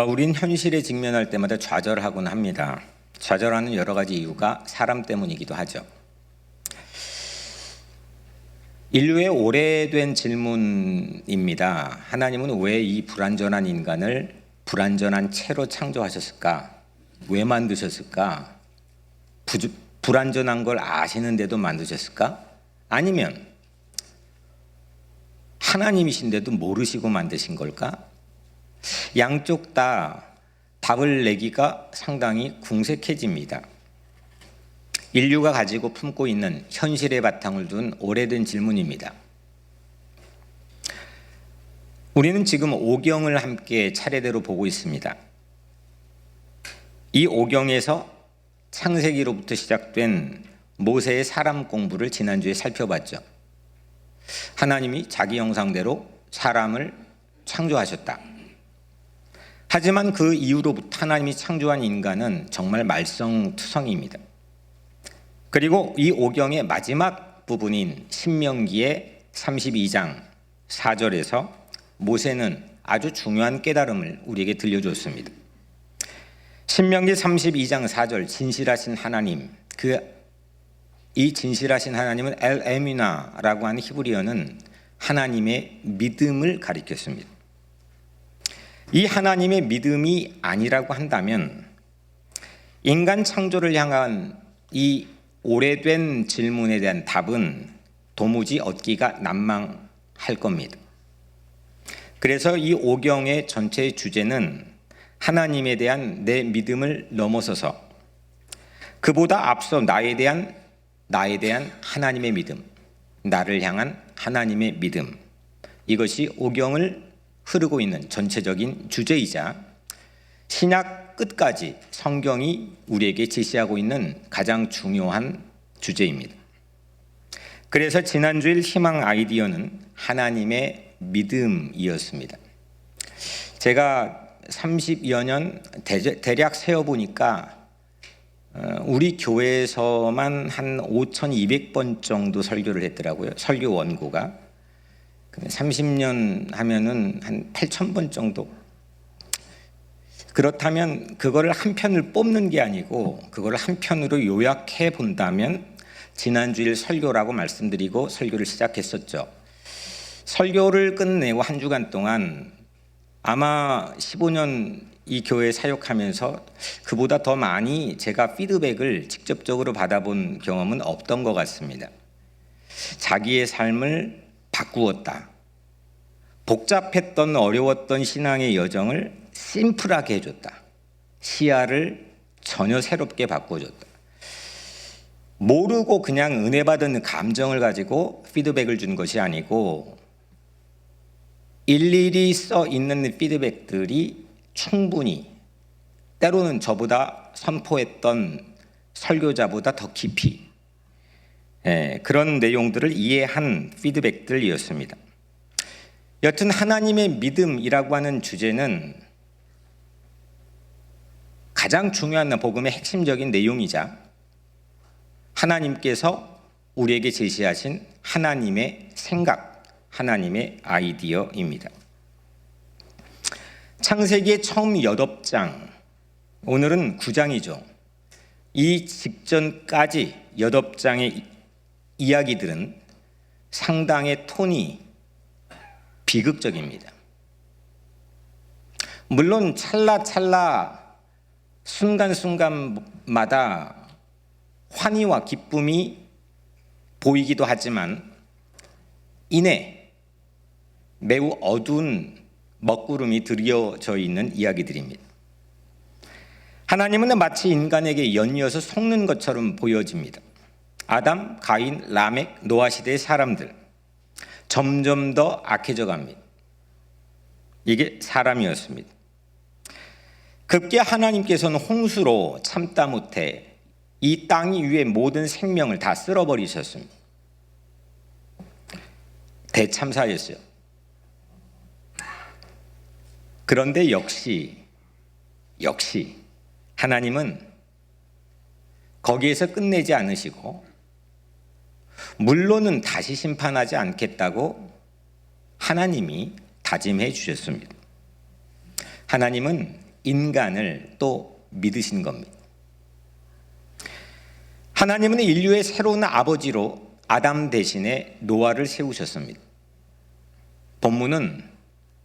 우린 현실에 직면할 때마다 좌절하곤 합니다. 좌절하는 여러 가지 이유가 사람 때문이기도 하죠. 인류의 오래된 질문입니다. 하나님은 왜 이 불완전한 인간을 불완전한 채로 창조하셨을까? 왜 만드셨을까? 불완전한 걸 아시는데도 만드셨을까? 아니면 하나님이신데도 모르시고 만드신 걸까? 양쪽 다 답을 내기가 상당히 궁색해집니다. 인류가 가지고 품고 있는 현실의 바탕을 둔 오래된 질문입니다. 우리는 지금 오경을 함께 차례대로 보고 있습니다. 이 오경에서 창세기로부터 시작된 모세의 사람 공부를 지난주에 살펴봤죠. 하나님이 자기 형상대로 사람을 창조하셨다. 하지만 그 이후로부터 하나님이 창조한 인간은 정말 말썽투성이입니다. 그리고 이 오경의 마지막 부분인 신명기의 32장 4절에서 모세는 아주 중요한 깨달음을 우리에게 들려줬습니다. 신명기 32장 4절 진실하신 하나님, 이 진실하신 하나님은 엘 에미나라고 하는 히브리어는 하나님의 믿음을 가리켰습니다. 이 하나님의 믿음이 아니라고 한다면 인간 창조를 향한 이 오래된 질문에 대한 답은 도무지 얻기가 난망할 겁니다. 그래서 이 오경의 전체 주제는 하나님에 대한 내 믿음을 넘어서서 그보다 앞서 나에 대한 하나님의 믿음, 나를 향한 하나님의 믿음, 이것이 오경을 흐르고 있는 전체적인 주제이자 신약 끝까지 성경이 우리에게 제시하고 있는 가장 중요한 주제입니다. 그래서 지난주일 희망 아이디어는 하나님의 믿음이었습니다. 제가 30여 년 대략 세어보니까 우리 교회에서만 한 5,200번 정도 설교를 했더라고요. 설교 원고가. 30년 하면은 한 8,000번 정도. 그렇다면 그거를 한 편을 뽑는 게 아니고 그거를 한 편으로 요약해 본다면 지난주일 설교라고 말씀드리고 설교를 시작했었죠. 설교를 끝내고 한 주간 동안 아마 15년 이 교회 사역하면서 그보다 더 많이 제가 피드백을 직접적으로 받아본 경험은 없던 것 같습니다. 자기의 삶을 바꾸었다. 복잡했던 어려웠던 신앙의 여정을 심플하게 해줬다. 시야를 전혀 새롭게 바꿔줬다. 모르고 그냥 은혜 받은 감정을 가지고 피드백을 준 것이 아니고 일일이 써 있는 피드백들이 충분히 때로는 저보다 선포했던 설교자보다 더 깊이 그런 내용들을 이해한 피드백들이었습니다. 여튼 하나님의 믿음이라고 하는 주제는 가장 중요한 복음의 핵심적인 내용이자 하나님께서 우리에게 제시하신 하나님의 생각, 하나님의 아이디어입니다. 창세기의 처음 8장, 오늘은 9장이죠. 이 직전까지 8장의 이야기들은 상당의 톤이 비극적입니다. 물론 찰나찰나 순간순간마다 환희와 기쁨이 보이기도 하지만 이내 매우 어두운 먹구름이 드리워져 있는 이야기들입니다. 하나님은 마치 인간에게 연이어서 속는 것처럼 보여집니다. 아담, 가인, 라멕, 노아 시대의 사람들 점점 더 악해져 갑니다. 이게 사람이었습니다. 급기 하나님께서는 홍수로 참다 못해 이 땅 위의 모든 생명을 다 쓸어버리셨습니다. 대참사였어요. 그런데 역시 하나님은 거기에서 끝내지 않으시고 물론은 다시 심판하지 않겠다고 하나님이 다짐해 주셨습니다. 하나님은 인간을 또 믿으신 겁니다. 하나님은 인류의 새로운 아버지로 아담 대신에 노아를 세우셨습니다. 본문은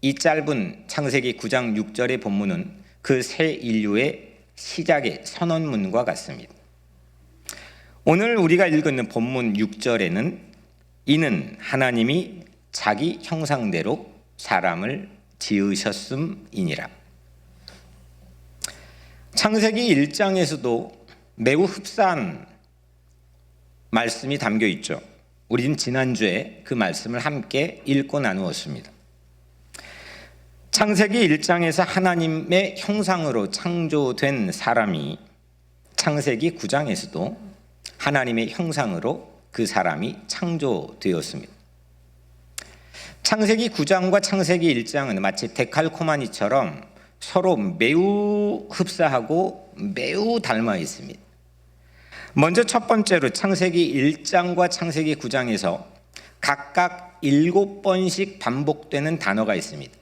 이 짧은 창세기 9장 6절의 본문은 그 새 인류의 시작의 선언문과 같습니다. 오늘 우리가 읽는 본문 6절에는 이는 하나님이 자기 형상대로 사람을 지으셨음이니라. 창세기 1장에서도 매우 흡사한 말씀이 담겨 있죠. 우린 지난주에 그 말씀을 함께 읽고 나누었습니다. 창세기 1장에서 하나님의 형상으로 창조된 사람이 창세기 9장에서도 하나님의 형상으로 그 사람이 창조되었습니다. 창세기 9장과 창세기 1장은 마치 데칼코마니처럼 서로 매우 흡사하고 매우 닮아 있습니다. 먼저 첫 번째로 창세기 1장과 창세기 9장에서 각각 7번씩 반복되는 단어가 있습니다.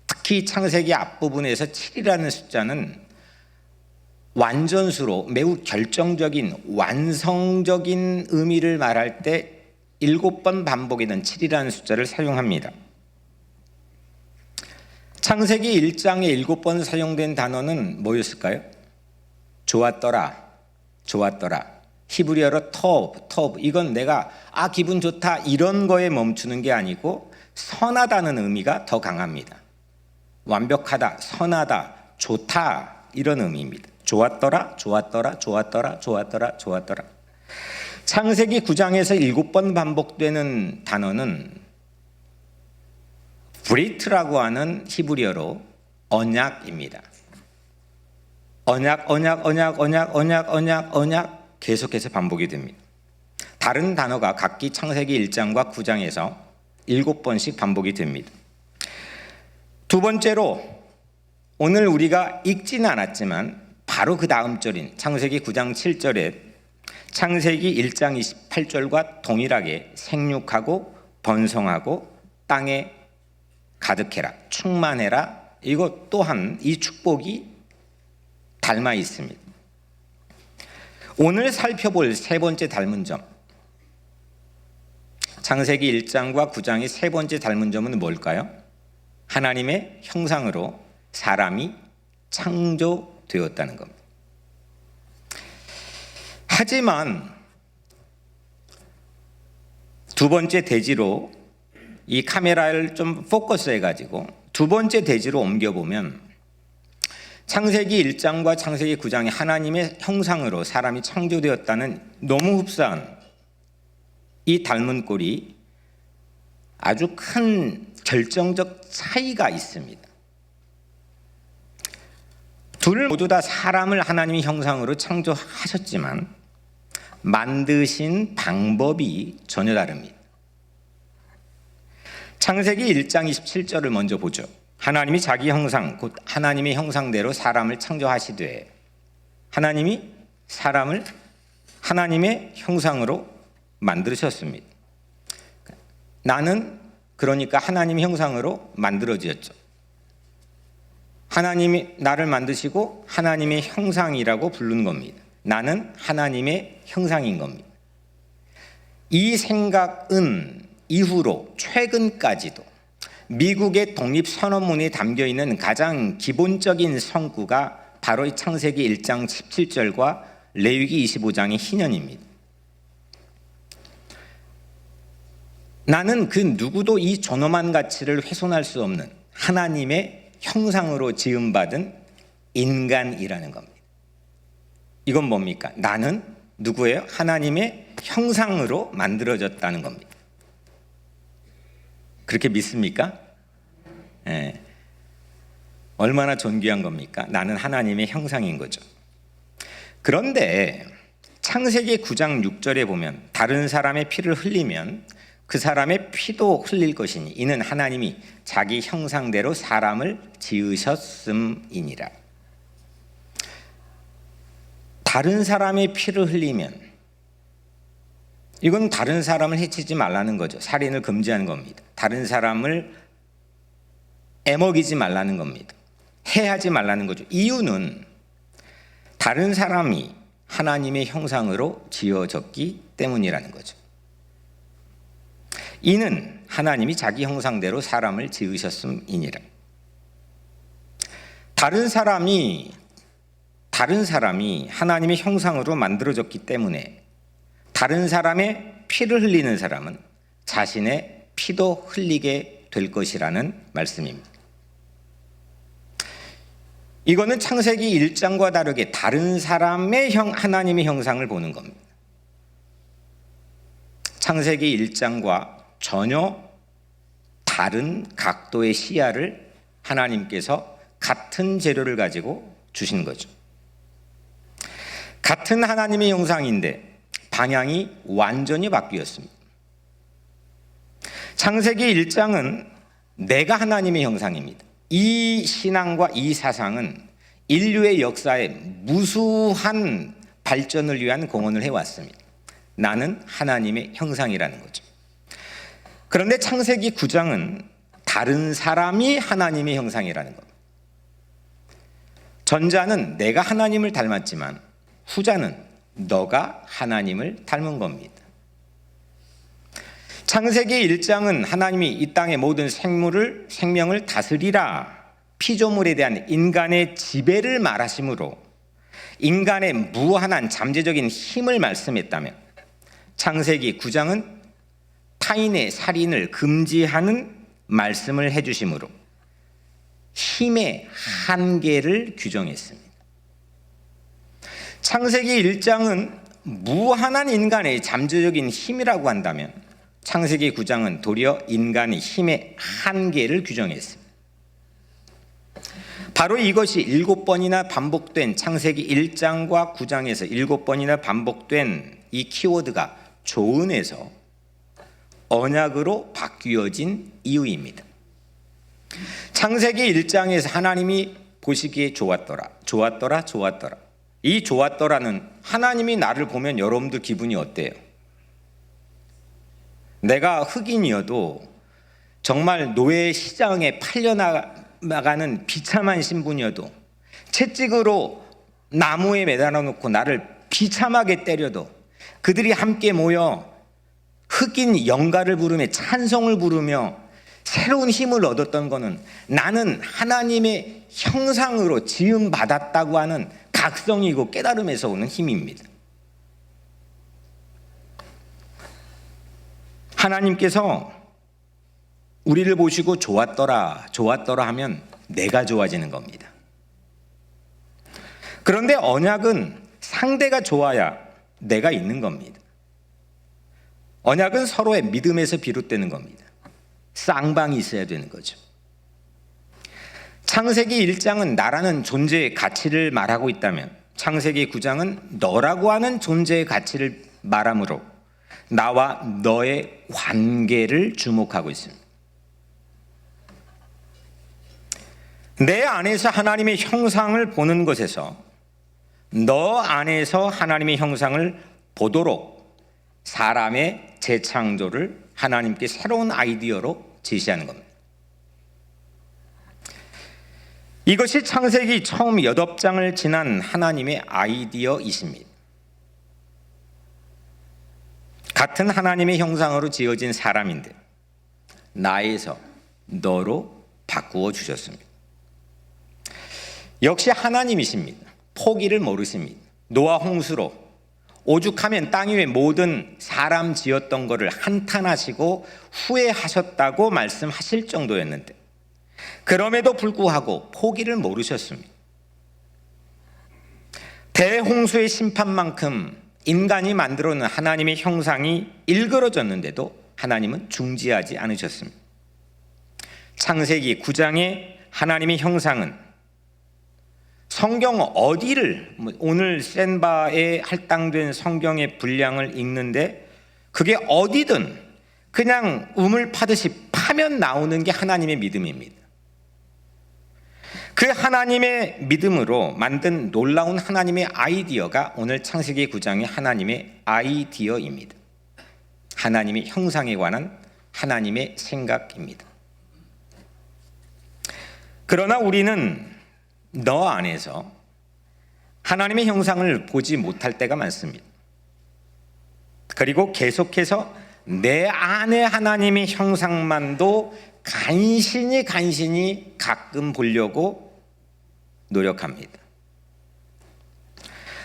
특히 창세기 앞부분에서 7이라는 숫자는 완전수로 매우 결정적인 완성적인 의미를 말할 때 7번 반복이 된 7이라는 숫자를 사용합니다. 창세기 1장에 7번 사용된 단어는 뭐였을까요? 좋았더라, 좋았더라. 히브리어로 터브. 이건 내가 기분 좋다 이런 거에 멈추는 게 아니고 선하다는 의미가 더 강합니다. 완벽하다, 선하다, 좋다 이런 의미입니다. 좋았더라, 좋았더라, 좋았더라, 좋았더라, 좋았더라. 창세기 9장에서 7번 반복되는 단어는 브리트라고 하는 히브리어로 언약입니다. 언약 계속해서 반복이 됩니다. 다른 단어가 각기 창세기 1장과 9장에서 7번씩 반복이 됩니다. 두 번째로 오늘 우리가 읽지는 않았지만 바로 그 다음 절인 창세기 9장 7절에 창세기 1장 28절과 동일하게 생육하고 번성하고 땅에 가득해라, 충만해라. 이것 또한 이 축복이 닮아 있습니다. 오늘 살펴볼 세 번째 닮은 점, 창세기 1장과 9장의 세 번째 닮은 점은 뭘까요? 하나님의 형상으로 사람이 창조되었다는 겁니다. 하지만 두 번째 대지로 이 카메라를 좀 포커스해가지고 두 번째 대지로 옮겨보면 창세기 1장과 창세기 9장이 하나님의 형상으로 사람이 창조되었다는 너무 흡사한 이 닮은 꼴이 아주 큰 결정적 차이가 있습니다. 둘 모두 다 사람을 하나님의 형상으로 창조하셨지만 만드신 방법이 전혀 다릅니다. 창세기 1장 27절을 먼저 보죠. 하나님이 자기 형상 곧 하나님의 형상대로 사람을 창조하시되 하나님이 사람을 하나님의 형상으로 만드셨습니다. 나는 그러니까 하나님의 형상으로 만들어졌죠. 하나님이 나를 만드시고 하나님의 형상이라고 부른 겁니다. 나는 하나님의 형상인 겁니다. 이 생각은 이후로 최근까지도 미국의 독립선언문에 담겨있는 가장 기본적인 성구가 바로 이 창세기 1장 17절과 레위기 25장의 희년입니다. 나는 그 누구도 이 존엄한 가치를 훼손할 수 없는 하나님의 형상으로 지음받은 인간이라는 겁니다. 이건 뭡니까? 나는 누구예요? 하나님의 형상으로 만들어졌다는 겁니다. 그렇게 믿습니까? 네. 얼마나 존귀한 겁니까? 나는 하나님의 형상인 거죠. 그런데 창세기 9장 6절에 보면 다른 사람의 피를 흘리면 그 사람의 피도 흘릴 것이니 이는 하나님이 자기 형상대로 사람을 지으셨음이니라. 다른 사람의 피를 흘리면 이건 다른 사람을 해치지 말라는 거죠. 살인을 금지하는 겁니다. 다른 사람을 애먹이지 말라는 겁니다. 해하지 말라는 거죠. 이유는 다른 사람이 하나님의 형상으로 지어졌기 때문이라는 거죠. 이는 하나님이 자기 형상대로 사람을 지으셨음이니라. 다른 사람이 하나님의 형상으로 만들어졌기 때문에 다른 사람의 피를 흘리는 사람은 자신의 피도 흘리게 될 것이라는 말씀입니다. 이거는 창세기 1장과 다르게 다른 사람의 하나님의 형상을 보는 겁니다. 창세기 1장과 전혀 다른 각도의 시야를 하나님께서 같은 재료를 가지고 주신 거죠. 같은 하나님의 형상인데 방향이 완전히 바뀌었습니다. 창세기 1장은 내가 하나님의 형상입니다. 이 신앙과 이 사상은 인류의 역사에 무수한 발전을 위한 공헌을 해왔습니다. 나는 하나님의 형상이라는 거죠. 그런데 창세기 9장은 다른 사람이 하나님의 형상이라는 겁니다. 전자는 내가 하나님을 닮았지만 후자는 너가 하나님을 닮은 겁니다. 창세기 1장은 하나님이 이 땅의 모든 생명을 다스리라 피조물에 대한 인간의 지배를 말하심으로 인간의 무한한 잠재적인 힘을 말씀했다면 창세기 9장은 타인의 살인을 금지하는 말씀을 해주심으로 힘의 한계를 규정했습니다. 창세기 1장은 무한한 인간의 잠재적인 힘이라고 한다면 창세기 9장은 도리어 인간의 힘의 한계를 규정했습니다. 바로 이것이 7번이나 반복된 창세기 1장과 9장에서 7번이나 반복된 이 키워드가 조은에서 언약으로 바뀌어진 이유입니다. 창세기 1장에서 하나님이 보시기에 좋았더라. 이 좋았더라는 하나님이 나를 보면 여러분들 기분이 어때요? 내가 흑인이어도 정말 노예 시장에 팔려나가는 비참한 신분이어도 채찍으로 나무에 매달아 놓고 나를 비참하게 때려도 그들이 함께 모여 흑인 영가를 부르며 찬송을 부르며 새로운 힘을 얻었던 것은 나는 하나님의 형상으로 지음받았다고 하는 각성이고 깨달음에서 오는 힘입니다. 하나님께서 우리를 보시고 좋았더라 하면 내가 좋아지는 겁니다. 그런데 언약은 상대가 좋아야 내가 있는 겁니다. 언약은 서로의 믿음에서 비롯되는 겁니다. 쌍방이 있어야 되는 거죠. 창세기 1장은 나라는 존재의 가치를 말하고 있다면 창세기 9장은 너라고 하는 존재의 가치를 말하므로 나와 너의 관계를 주목하고 있습니다. 내 안에서 하나님의 형상을 보는 것에서 너 안에서 하나님의 형상을 보도록 사람의 재창조를 하나님께 새로운 아이디어로 제시하는 겁니다. 이것이 창세기 처음 8장을 지난 하나님의 아이디어이십니다. 같은 하나님의 형상으로 지어진 사람인데 나에서 너로 바꾸어 주셨습니다. 역시 하나님이십니다. 포기를 모르십니다. 노아 홍수로 오죽하면 땅 위의 모든 사람 지었던 것을 한탄하시고 후회하셨다고 말씀하실 정도였는데 그럼에도 불구하고 포기를 모르셨습니다. 대홍수의 심판만큼 인간이 만들어놓은 하나님의 형상이 일그러졌는데도 하나님은 중지하지 않으셨습니다. 창세기 9장의 하나님의 형상은 성경 어디를 오늘 센바에 할당된 성경의 분량을 읽는데 그게 어디든 그냥 우물 파듯이 파면 나오는 게 하나님의 믿음입니다. 그 하나님의 믿음으로 만든 놀라운 하나님의 아이디어가 오늘 창세기 9장의 하나님의 아이디어입니다. 하나님의 형상에 관한 하나님의 생각입니다. 그러나 우리는 너 안에서 하나님의 형상을 보지 못할 때가 많습니다. 그리고 계속해서 내 안에 하나님의 형상만도 간신히 가끔 보려고 노력합니다.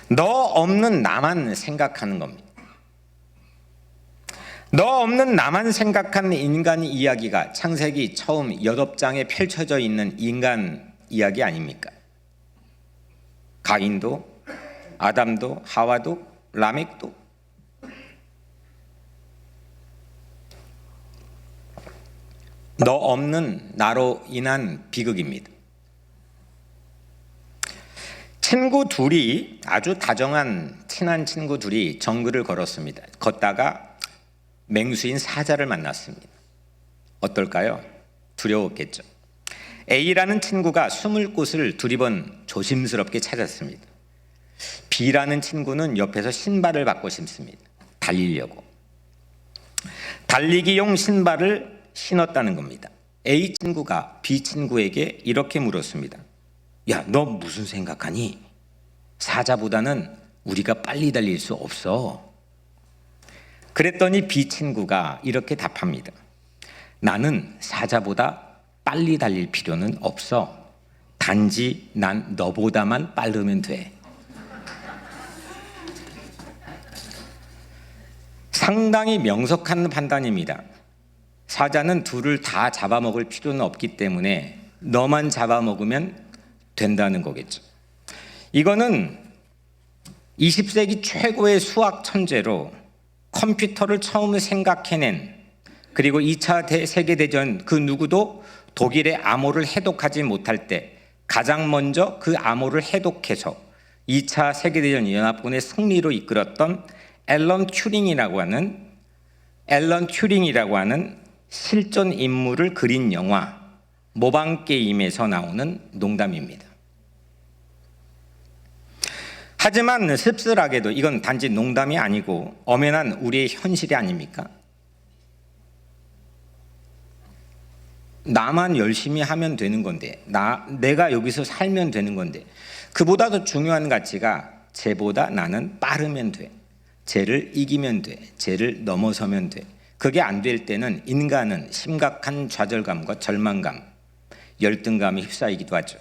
너 없는 나만 생각하는 겁니다. 너 없는 나만 생각하는 인간 이야기가 창세기 처음 8장에 펼쳐져 있는 인간 이야기 아닙니까? 가인도, 아담도, 하와도, 라멕도. 너 없는 나로 인한 비극입니다. 친구 둘이, 아주 다정한 친한 친구 둘이 정글을 걸었습니다. 걷다가 맹수인 사자를 만났습니다. 어떨까요? 두려웠겠죠. A라는 친구가 숨을 곳을 두리번 조심스럽게 찾았습니다. B라는 친구는 옆에서 신발을 받고 싶습니다. 달리려고. 달리기용 신발을 신었다는 겁니다. A 친구가 B 친구에게 이렇게 물었습니다. 야, 너 무슨 생각하니? 사자보다는 우리가 빨리 달릴 수 없어. 그랬더니 B 친구가 이렇게 답합니다. 나는 사자보다 빨리 달릴 필요는 없어. 단지 난 너보다만 빠르면 돼. 상당히 명석한 판단입니다. 사자는 둘을 다 잡아먹을 필요는 없기 때문에 너만 잡아먹으면 된다는 거겠죠. 이거는 20세기 최고의 수학 천재로 컴퓨터를 처음 생각해낸, 그리고 2차 세계대전 그 누구도 독일의 암호를 해독하지 못할 때 가장 먼저 그 암호를 해독해서 2차 세계대전 연합군의 승리로 이끌었던 앨런 튜링이라고 하는 실존 인물을 그린 영화 모방게임에서 나오는 농담입니다. 하지만 씁쓸하게도 이건 단지 농담이 아니고 엄연한 우리의 현실이 아닙니까? 나만 열심히 하면 되는 건데, 내가 여기서 살면 되는 건데, 그보다 더 중요한 가치가 쟤보다 나는 빠르면 돼, 쟤를 이기면 돼, 쟤를 넘어서면 돼. 그게 안 될 때는 인간은 심각한 좌절감과 절망감, 열등감에 휩싸이기도 하죠.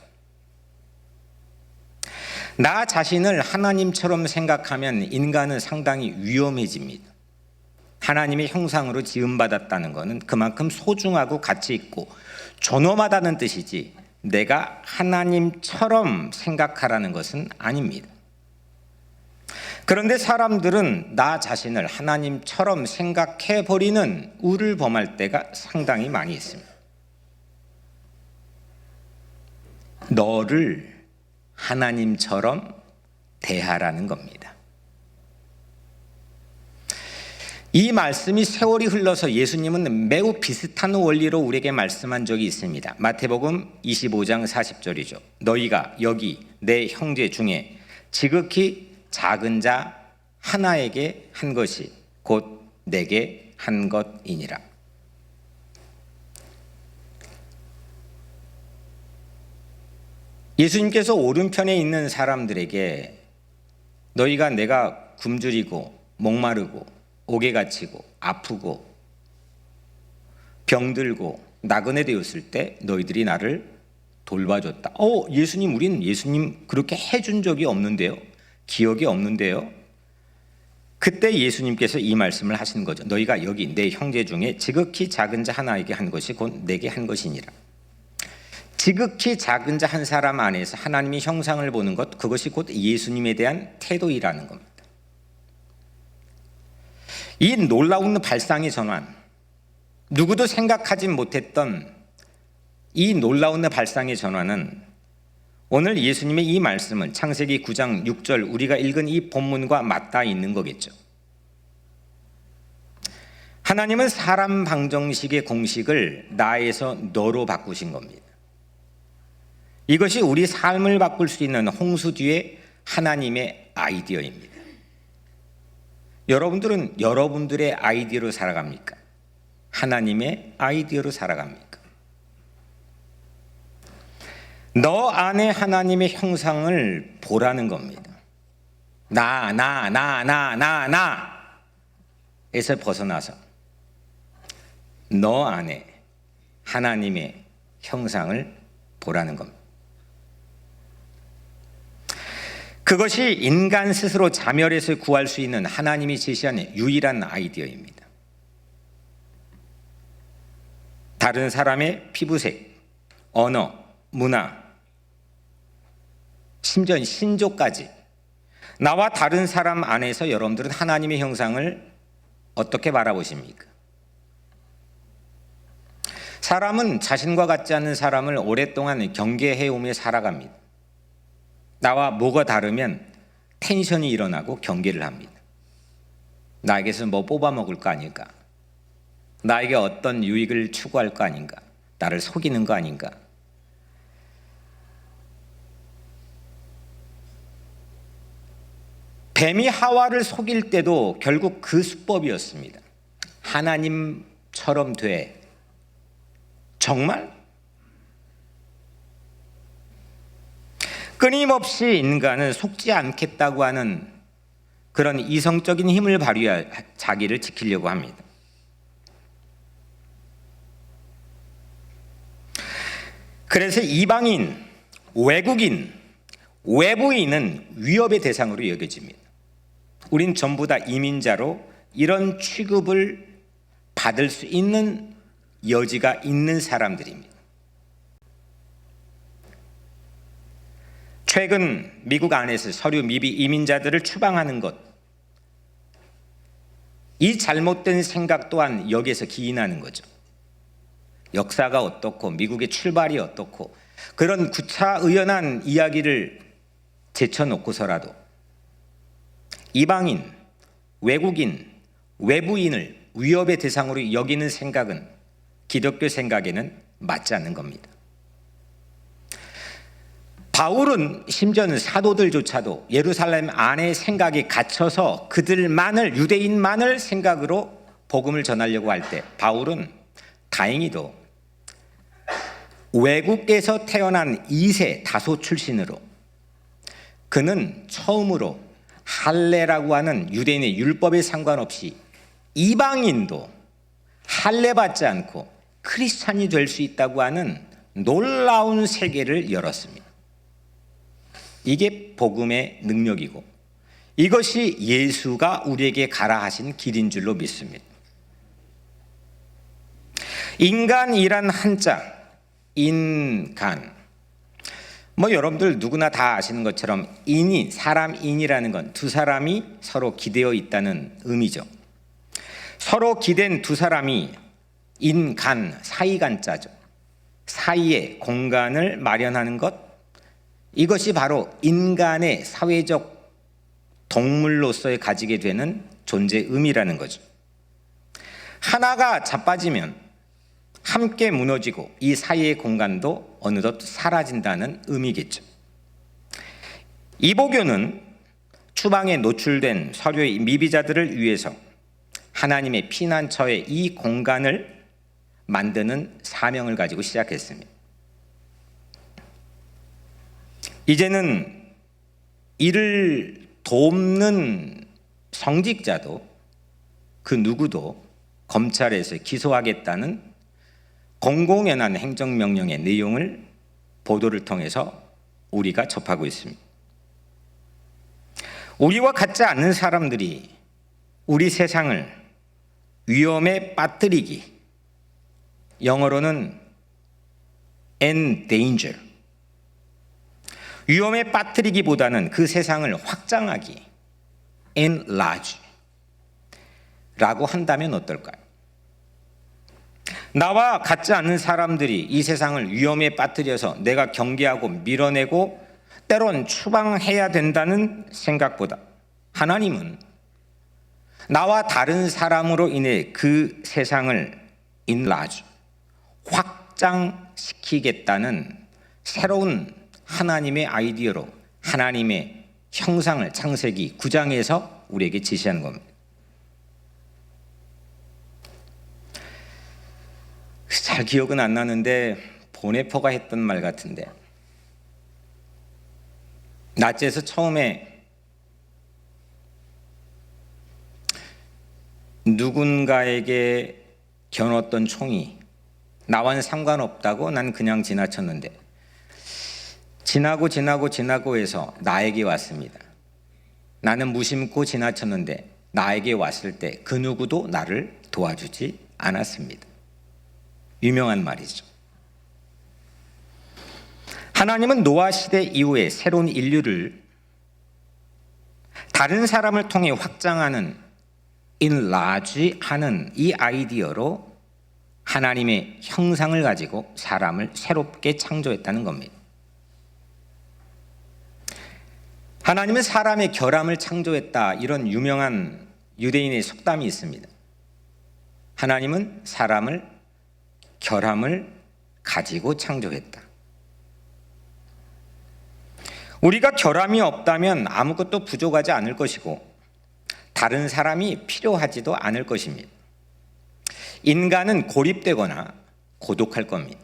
나 자신을 하나님처럼 생각하면 인간은 상당히 위험해집니다. 하나님의 형상으로 지음받았다는 것은 그만큼 소중하고 가치 있고 존엄하다는 뜻이지, 내가 하나님처럼 생각하라는 것은 아닙니다. 그런데 사람들은 나 자신을 하나님처럼 생각해버리는 우를 범할 때가 상당히 많이 있습니다. 너를 하나님처럼 대하라는 겁니다. 이 말씀이 세월이 흘러서 예수님은 매우 비슷한 원리로 우리에게 말씀한 적이 있습니다. 마태복음 25장 40절이죠. 너희가 여기 내 형제 중에 지극히 작은 자 하나에게 한 것이 곧 내게 한 것이니라. 예수님께서 오른편에 있는 사람들에게 너희가 내가 굶주리고 목마르고 옥에 갇히고 아프고 병들고 나그네 되었을 때 너희들이 나를 돌봐줬다. 예수님, 우린 예수님 그렇게 해준 적이 없는데요, 기억이 없는데요. 그때 예수님께서 이 말씀을 하신 거죠. 너희가 여기 내 형제 중에 지극히 작은 자 하나에게 한 것이 곧 내게 한 것이니라. 지극히 작은 자 한 사람 안에서 하나님의 형상을 보는 것, 그것이 곧 예수님에 대한 태도이라는 겁니다. 이 놀라운 발상의 전환, 누구도 생각하지 못했던 이 놀라운 발상의 전환은 오늘 예수님의 이 말씀은 창세기 9장 6절 우리가 읽은 이 본문과 맞닿아 있는 거겠죠. 하나님은 사람 방정식의 공식을 나에서 너로 바꾸신 겁니다. 이것이 우리 삶을 바꿀 수 있는 홍수 뒤에 하나님의 아이디어입니다. 여러분들은 여러분들의 아이디어로 살아갑니까? 하나님의 아이디어로 살아갑니까? 너 안에 하나님의 형상을 보라는 겁니다. 에서 벗어나서 너 안에 하나님의 형상을 보라는 겁니다. 그것이 인간 스스로 자멸에서 구할 수 있는 하나님이 제시한 유일한 아이디어입니다. 다른 사람의 피부색, 언어, 문화, 심지어 신조까지 나와 다른 사람 안에서 여러분들은 하나님의 형상을 어떻게 바라보십니까? 사람은 자신과 같지 않은 사람을 오랫동안 경계해오며 살아갑니다. 나와 뭐가 다르면 텐션이 일어나고 경계를 합니다. 나에게서 뭐 뽑아먹을 거 아닐까? 나에게 어떤 유익을 추구할 거 아닌가? 나를 속이는 거 아닌가? 뱀이 하와를 속일 때도 결국 그 수법이었습니다. 하나님처럼 돼. 정말? 끊임없이 인간은 속지 않겠다고 하는 그런 이성적인 힘을 발휘해 자기를 지키려고 합니다. 그래서 이방인, 외국인, 외부인은 위협의 대상으로 여겨집니다. 우린 전부 다 이민자로 이런 취급을 받을 수 있는 여지가 있는 사람들입니다. 최근 미국 안에서 서류 미비 이민자들을 추방하는 것, 이 잘못된 생각 또한 여기에서 기인하는 거죠. 역사가 어떻고 미국의 출발이 어떻고 그런 구차의연한 이야기를 제쳐놓고서라도 이방인, 외국인, 외부인을 위협의 대상으로 여기는 생각은 기독교 생각에는 맞지 않는 겁니다. 바울은 심지어는 사도들조차도 예루살렘 안에 생각이 갇혀서 그들만을, 유대인만을 생각으로 복음을 전하려고 할 때 바울은 다행히도 외국에서 태어난 2세 다소 출신으로 그는 처음으로 할례라고 하는 유대인의 율법에 상관없이 이방인도 할례 받지 않고 크리스찬이 될 수 있다고 하는 놀라운 세계를 열었습니다. 이게 복음의 능력이고 이것이 예수가 우리에게 가라 하신 길인 줄로 믿습니다. 인간이란 한자, 인간. 여러분들 누구나 다 아시는 것처럼 인이, 사람 인이라는 건 두 사람이 서로 기대어 있다는 의미죠. 서로 기댄 두 사람이 인간, 사이간자죠. 사이에 공간을 마련하는 것, 이것이 바로 인간의 사회적 동물로서의 가지게 되는 존재 의미라는 거죠. 하나가 자빠지면 함께 무너지고 이 사이의 공간도 어느덧 사라진다는 의미겠죠. 이보교는 추방에 노출된 서류의 미비자들을 위해서 하나님의 피난처의 이 공간을 만드는 사명을 가지고 시작했습니다. 이제는 이를 돕는 성직자도 그 누구도 검찰에서 기소하겠다는 공공연한 행정명령의 내용을 보도를 통해서 우리가 접하고 있습니다. 우리와 같지 않은 사람들이 우리 세상을 위험에 빠뜨리기, 영어로는 endanger, 위험에 빠뜨리기보다는 그 세상을 확장하기, enlarge 라고 한다면 어떨까요? 나와 같지 않은 사람들이 이 세상을 위험에 빠뜨려서 내가 경계하고 밀어내고 때론 추방해야 된다는 생각보다 하나님은 나와 다른 사람으로 인해 그 세상을 enlarge, 확장시키겠다는 새로운 하나님의 아이디어로 하나님의 형상을 창세기 9장에서 우리에게 제시하는 겁니다. 잘 기억은 안 나는데 보네퍼가 했던 말 같은데 나치에서 처음에 누군가에게 겨눴던 총이 나와는 상관없다고 난 그냥 지나쳤는데 지나고 해서 나에게 왔습니다. 나는 무심코 지나쳤는데 나에게 왔을 때 그 누구도 나를 도와주지 않았습니다. 유명한 말이죠. 하나님은 노아 시대 이후에 새로운 인류를 다른 사람을 통해 확장하는 enlarge 하는 이 아이디어로 하나님의 형상을 가지고 사람을 새롭게 창조했다는 겁니다. 하나님은 사람의 결함을 창조했다, 이런 유명한 유대인의 속담이 있습니다. 하나님은 사람을 결함을 가지고 창조했다. 우리가 결함이 없다면 아무것도 부족하지 않을 것이고 다른 사람이 필요하지도 않을 것입니다. 인간은 고립되거나 고독할 겁니다.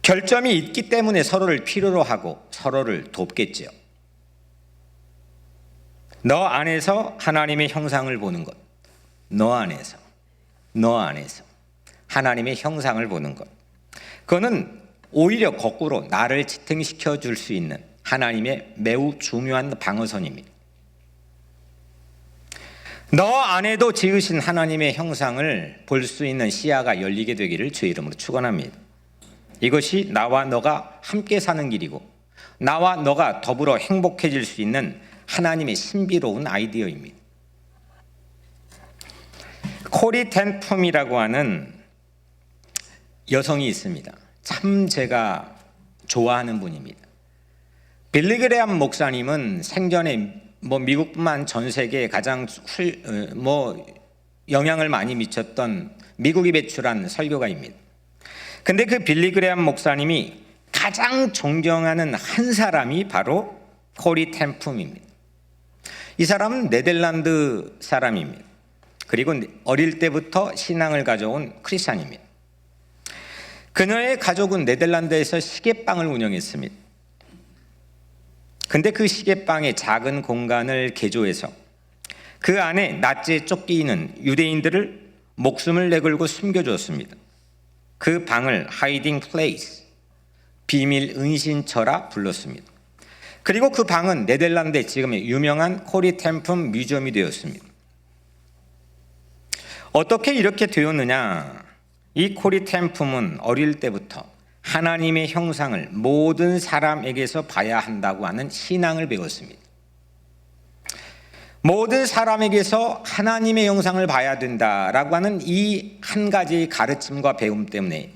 결점이 있기 때문에 서로를 필요로 하고 서로를 돕겠죠. 너 안에서 하나님의 형상을 보는 것, 너 안에서 하나님의 형상을 보는 것, 그거는 오히려 거꾸로 나를 지탱시켜 줄 수 있는 하나님의 매우 중요한 방어선입니다. 너 안에도 지으신 하나님의 형상을 볼 수 있는 시야가 열리게 되기를 주의 이름으로 축원합니다. 이것이 나와 너가 함께 사는 길이고 나와 너가 더불어 행복해질 수 있는 하나님의 신비로운 아이디어입니다. 코리 텐 펌이라고 하는 여성이 있습니다. 참 제가 좋아하는 분입니다. 빌리 그레엄 목사님은 생전에 미국뿐만 전 세계에 가장 영향을 많이 미쳤던 미국이 배출한 설교가입니다. 근데 그 빌리 그레엄 목사님이 가장 존경하는 한 사람이 바로 코리 텐 펌입니다. 이 사람은 네덜란드 사람입니다. 그리고 어릴 때부터 신앙을 가져온 크리스찬입니다. 그녀의 가족은 네덜란드에서 시계방을 운영했습니다. 근데 그 시계방의 작은 공간을 개조해서 그 안에 나치에 쫓기는 유대인들을 목숨을 내걸고 숨겨주었습니다. 그 방을 하이딩 플레이스, 비밀 은신처라 불렀습니다. 그리고 그 방은 네덜란드의 지금의 유명한 코리 텐 펌 뮤지엄이 되었습니다. 어떻게 이렇게 되었느냐? 이 코리 텐 펌은 어릴 때부터 하나님의 형상을 모든 사람에게서 봐야 한다고 하는 신앙을 배웠습니다. 모든 사람에게서 하나님의 형상을 봐야 된다라고 하는 이 한 가지의 가르침과 배움 때문에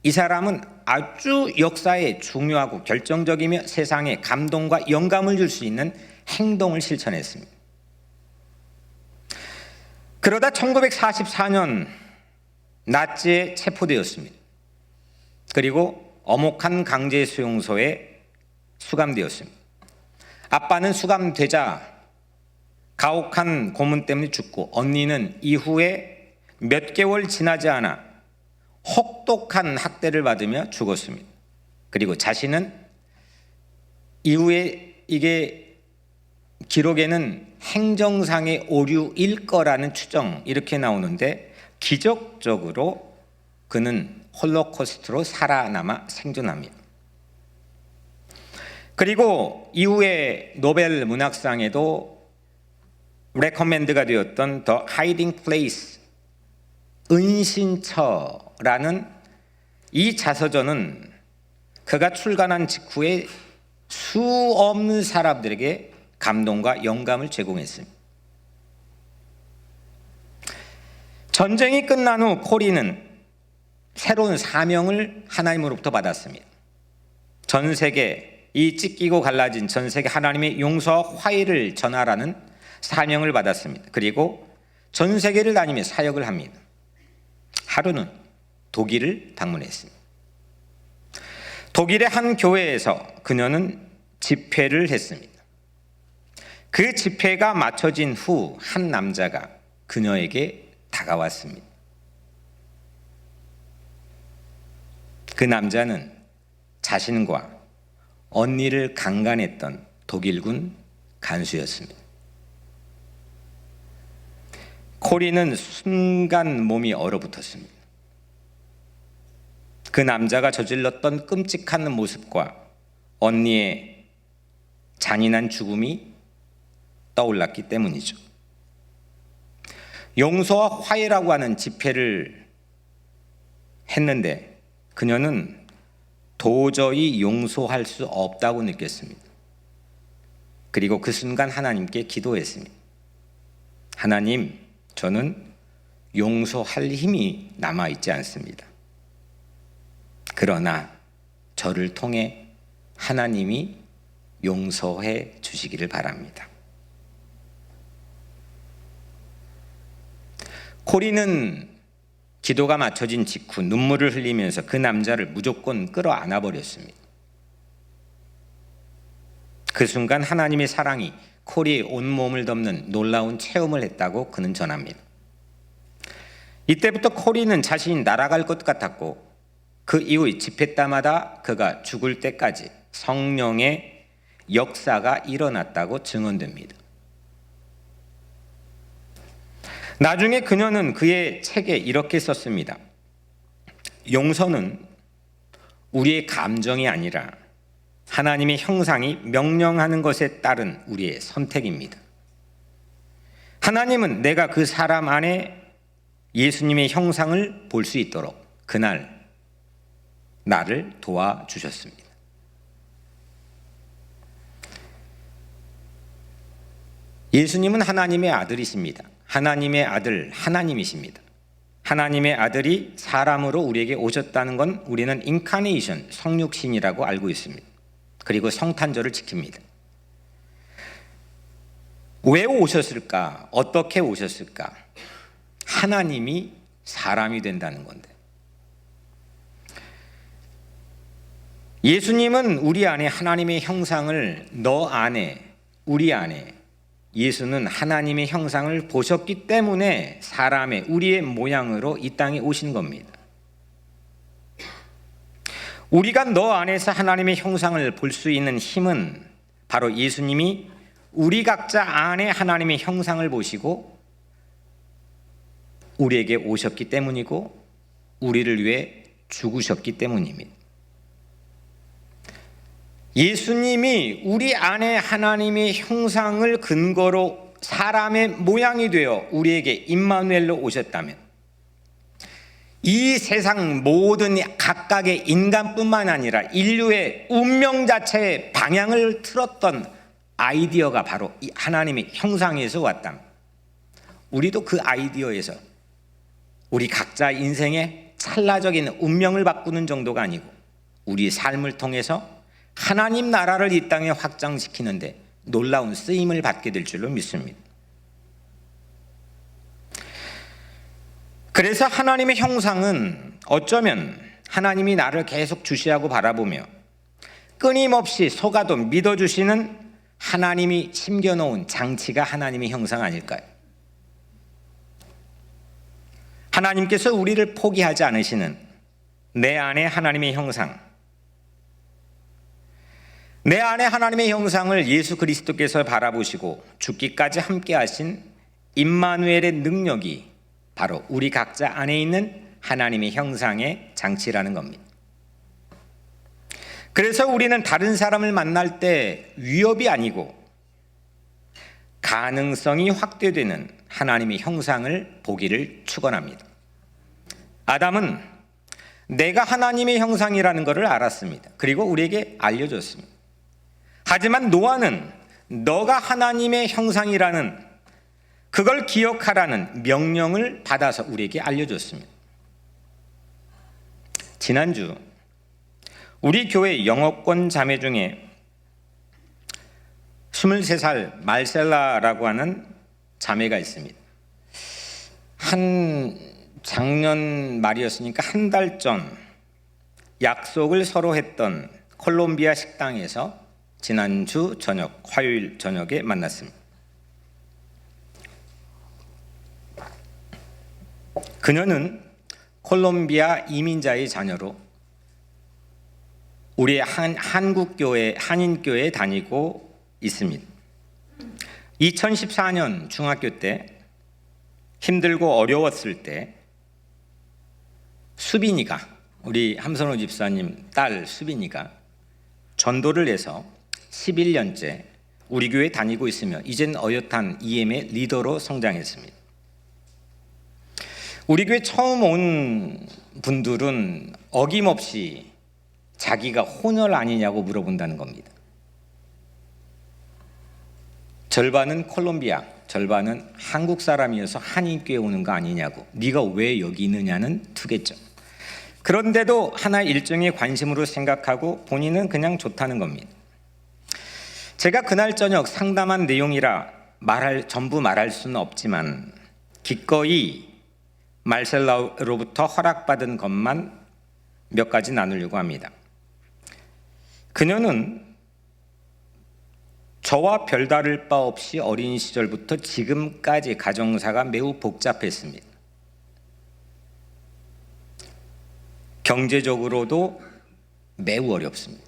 이 사람은 아주 역사에 중요하고 결정적이며 세상에 감동과 영감을 줄 수 있는 행동을 실천했습니다. 그러다 1944년 나치에 체포되었습니다. 그리고 엄혹한 강제 수용소에 수감되었습니다. 아빠는 수감되자 가혹한 고문 때문에 죽고 언니는 이후에 몇 개월 지나지 않아 혹독한 학대를 받으며 죽었습니다. 그리고 자신은 이후에 이게 기록에는 행정상의 오류일 거라는 추정 이렇게 나오는데 기적적으로 그는 홀로코스트로 살아남아 생존합니다. 그리고 이후에 노벨 문학상에도 레커멘드가 되었던 The Hiding Place, 은신처라는 이 자서전은 그가 출간한 직후에 수없는 사람들에게 감동과 영감을 제공했습니다. 전쟁이 끝난 후 코리는 새로운 사명을 하나님으로부터 받았습니다. 전 세계, 이 찢기고 갈라진 전 세계 하나님의 용서와 화해를 전하라는 사명을 받았습니다. 그리고 전 세계를 다니며 사역을 합니다. 하루는 독일을 방문했습니다. 독일의 한 교회에서 그녀는 집회를 했습니다. 그 집회가 마쳐진 후 한 남자가 그녀에게 다가왔습니다. 그 남자는 자신과 언니를 강간했던 독일군 간수였습니다. 코리는 순간 몸이 얼어붙었습니다. 그 남자가 저질렀던 끔찍한 모습과 언니의 잔인한 죽음이 떠올랐기 때문이죠. 용서와 화해라고 하는 집회를 했는데 그녀는 도저히 용서할 수 없다고 느꼈습니다. 그리고 그 순간 하나님께 기도했습니다. 하나님, 저는 용서할 힘이 남아있지 않습니다. 그러나 저를 통해 하나님이 용서해 주시기를 바랍니다. 코리는 기도가 맞춰진 직후 눈물을 흘리면서 그 남자를 무조건 끌어안아 버렸습니다. 그 순간 하나님의 사랑이 코리의 온몸을 덮는 놀라운 체험을 했다고 그는 전합니다. 이때부터 코리는 자신이 날아갈 것 같았고 그 이후 집회 때마다 그가 죽을 때까지 성령의 역사가 일어났다고 증언됩니다. 나중에 그녀는 그의 책에 이렇게 썼습니다. 용서는 우리의 감정이 아니라 하나님의 형상이 명령하는 것에 따른 우리의 선택입니다. 하나님은 내가 그 사람 안에 예수님의 형상을 볼 수 있도록 그날 나를 도와주셨습니다. 예수님은 하나님의 아들이십니다. 하나님의 아들, 하나님이십니다. 하나님의 아들이 사람으로 우리에게 오셨다는 건 우리는 인카네이션, 성육신이라고 알고 있습니다. 그리고 성탄절을 지킵니다. 왜 오셨을까? 어떻게 오셨을까? 하나님이 사람이 된다는 건데. 예수님은 우리 안에 하나님의 형상을 너 안에, 우리 안에 예수는 하나님의 형상을 보셨기 때문에 사람의 우리의 모양으로 이 땅에 오신 겁니다. 우리가 너 안에서 하나님의 형상을 볼 수 있는 힘은 바로 예수님이 우리 각자 안에 하나님의 형상을 보시고 우리에게 오셨기 때문이고 우리를 위해 죽으셨기 때문입니다. 예수님이 우리 안에 하나님의 형상을 근거로 사람의 모양이 되어 우리에게 임마누엘로 오셨다면 이 세상 모든 각각의 인간뿐만 아니라 인류의 운명 자체의 방향을 틀었던 아이디어가 바로 이 하나님의 형상에서 왔다면 우리도 그 아이디어에서 우리 각자 인생의 찰나적인 운명을 바꾸는 정도가 아니고 우리 삶을 통해서 하나님 나라를 이 땅에 확장시키는데 놀라운 쓰임을 받게 될 줄로 믿습니다. 그래서 하나님의 형상은 어쩌면 하나님이 나를 계속 주시하고 바라보며 끊임없이 속아도 믿어주시는 하나님이 심겨놓은 장치가 하나님의 형상 아닐까요? 하나님께서 우리를 포기하지 않으시는 내 안에 하나님의 형상, 내 안에 하나님의 형상을 예수 그리스도께서 바라보시고 죽기까지 함께 하신 임마누엘의 능력이 바로 우리 각자 안에 있는 하나님의 형상의 장치라는 겁니다. 그래서 우리는 다른 사람을 만날 때 위협이 아니고 가능성이 확대되는 하나님의 형상을 보기를 축원합니다. 아담은 내가 하나님의 형상이라는 것을 알았습니다. 그리고 우리에게 알려줬습니다. 하지만 노아는 너가 하나님의 형상이라는 그걸 기억하라는 명령을 받아서 우리에게 알려줬습니다. 지난주 우리 교회 영어권 자매 중에 23살 말셀라라고 하는 자매가 있습니다. 작년 말이었으니까 한 달 전 약속을 서로 했던 콜롬비아 식당에서 지난주 저녁, 화요일 저녁에 만났습니다. 그녀는 콜롬비아 이민자의 자녀로 우리 한국교회, 한인교회에 다니고 있습니다. 2014년 중학교 때 힘들고 어려웠을 때 수빈이가, 우리 함선호 집사님 딸 수빈이가 전도를 해서 11년째 우리 교회에 다니고 있으며 이젠 어엿한 EM의 리더로 성장했습니다. 우리 교회 처음 온 분들은 어김없이 자기가 혼혈 아니냐고 물어본다는 겁니다. 절반은 콜롬비아, 절반은 한국 사람이어서 한인교회 오는 거 아니냐고, 네가 왜 여기 있느냐는 투겠죠. 그런데도 하나 일종의 관심으로 생각하고 본인은 그냥 좋다는 겁니다. 제가 그날 저녁 상담한 내용이라 전부 말할 수는 없지만 기꺼이 말셀라로부터 허락받은 것만 몇 가지 나누려고 합니다. 그녀는 저와 별다를 바 없이 어린 시절부터 지금까지 가정사가 매우 복잡했습니다. 경제적으로도 매우 어렵습니다.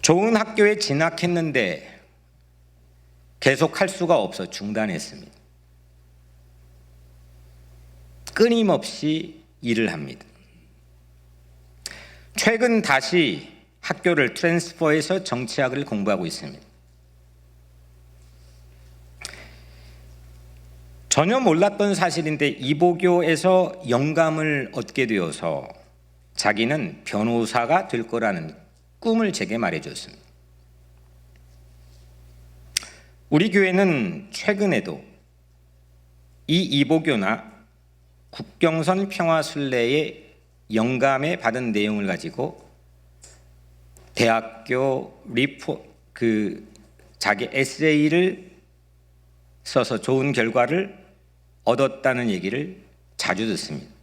좋은 학교에 진학했는데 계속할 수가 없어 중단했습니다. 끊임없이 일을 합니다. 최근 다시 학교를 트랜스퍼해서 정치학을 공부하고 있습니다. 전혀 몰랐던 사실인데 이보교에서 영감을 얻게 되어서 자기는 변호사가 될 거라는 꿈을 제게 말해줬습니다. 우리 교회는 최근에도 이 이보교나 국경선 평화순례의 영감에 받은 내용을 가지고 대학교 자기 에세이를 써서 좋은 결과를 얻었다는 얘기를 자주 듣습니다.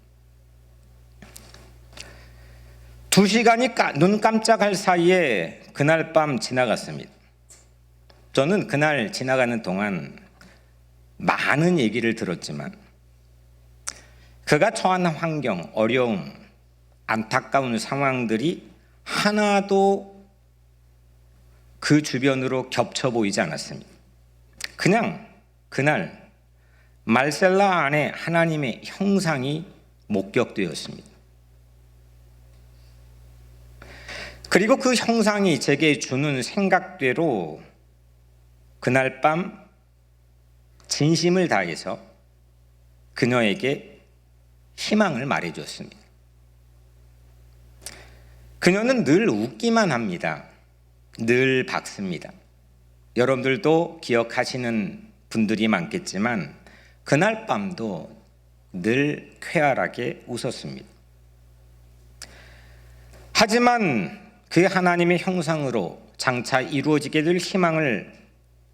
2시간이 눈 깜짝할 사이에 그날 밤 지나갔습니다. 저는 그날 지나가는 동안 많은 얘기를 들었지만 그가 처한 환경, 어려움, 안타까운 상황들이 하나도 그 주변으로 겹쳐 보이지 않았습니다. 그냥 그날 말셀라 안에 하나님의 형상이 목격되었습니다. 그리고 그 형상이 제게 주는 생각대로 그날 밤 진심을 다해서 그녀에게 희망을 말해줬습니다. 그녀는 늘 웃기만 합니다. 늘 박습니다. 여러분들도 기억하시는 분들이 많겠지만 그날 밤도 늘 쾌활하게 웃었습니다. 하지만 그 하나님의 형상으로 장차 이루어지게 될 희망을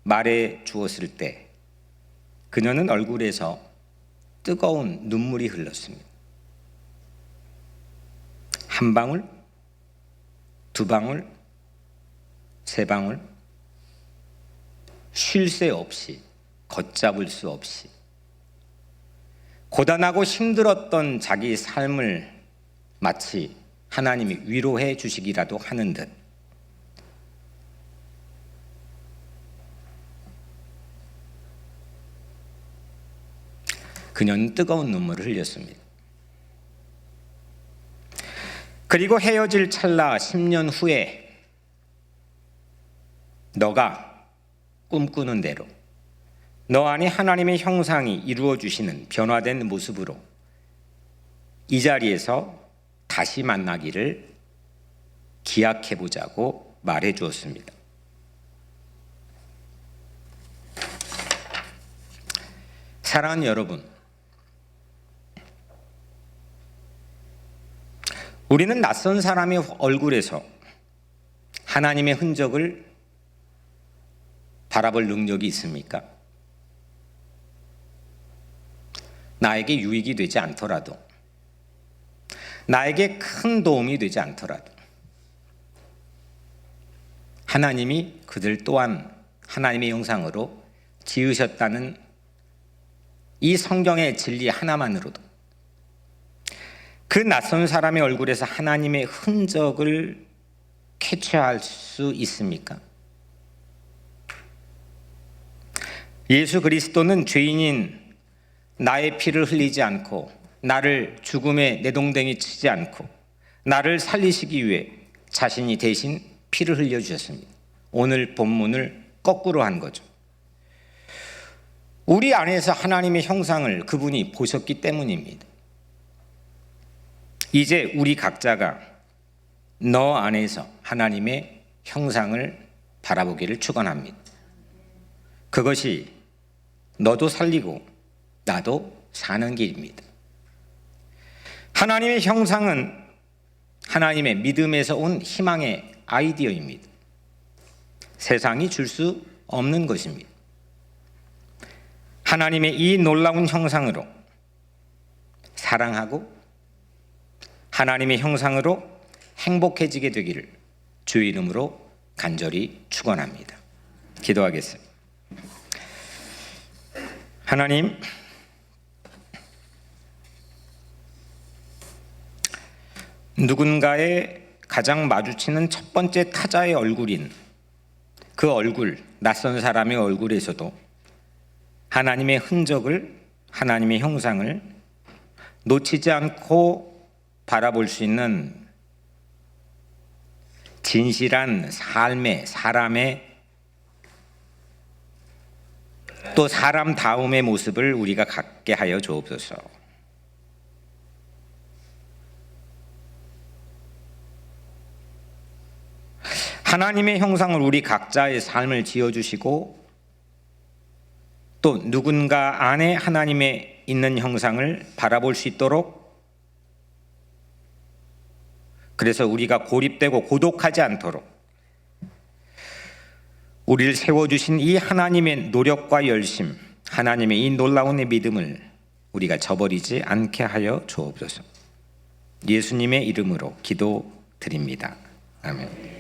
말해 주었을 때 그녀는 얼굴에서 뜨거운 눈물이 흘렀습니다. 한 방울, 두 방울, 세 방울, 쉴 새 없이, 걷잡을 수 없이 고단하고 힘들었던 자기 삶을 마치 하나님이 위로해 주시기라도 하는 듯 그녀는 뜨거운 눈물을 흘렸습니다. 그리고 헤어질 찰나 10년 후에 너가 꿈꾸는 대로 너 안에 하나님의 형상이 이루어 주시는 변화된 모습으로 이 자리에서 다시 만나기를 기약해 보자고 말해 주었습니다. 사랑하는 여러분, 우리는 낯선 사람의 얼굴에서 하나님의 흔적을 바라볼 능력이 있습니까? 나에게 유익이 되지 않더라도, 나에게 큰 도움이 되지 않더라도 하나님이 그들 또한 하나님의 형상으로 지으셨다는 이 성경의 진리 하나만으로도 그 낯선 사람의 얼굴에서 하나님의 흔적을 캐치할 수 있습니까? 예수 그리스도는 죄인인 나의 피를 흘리지 않고 나를 죽음에 내동댕이 치지 않고 나를 살리시기 위해 자신이 대신 피를 흘려주셨습니다. 오늘 본문을 거꾸로 한 거죠. 우리 안에서 하나님의 형상을 그분이 보셨기 때문입니다. 이제 우리 각자가 너 안에서 하나님의 형상을 바라보기를 축원합니다. 그것이 너도 살리고 나도 사는 길입니다. 하나님의 형상은 하나님의 믿음에서 온 희망의 아이디어입니다. 세상이 줄 수 없는 것입니다. 하나님의 이 놀라운 형상으로 사랑하고 하나님의 형상으로 행복해지게 되기를 주의 이름으로 간절히 축원합니다. 기도하겠습니다. 하나님, 누군가의 가장 마주치는 첫 번째 타자의 얼굴인 그 얼굴, 낯선 사람의 얼굴에서도 하나님의 흔적을, 하나님의 형상을 놓치지 않고 바라볼 수 있는 진실한 삶의, 사람의, 또 사람다움의 모습을 우리가 갖게 하여 주옵소서. 하나님의 형상을 우리 각자의 삶을 지어주시고 또 누군가 안에 하나님의 있는 형상을 바라볼 수 있도록, 그래서 우리가 고립되고 고독하지 않도록 우리를 세워주신 이 하나님의 노력과 열심, 하나님의 이 놀라운 믿음을 우리가 저버리지 않게 하여 주옵소서. 예수님의 이름으로 기도드립니다. 아멘.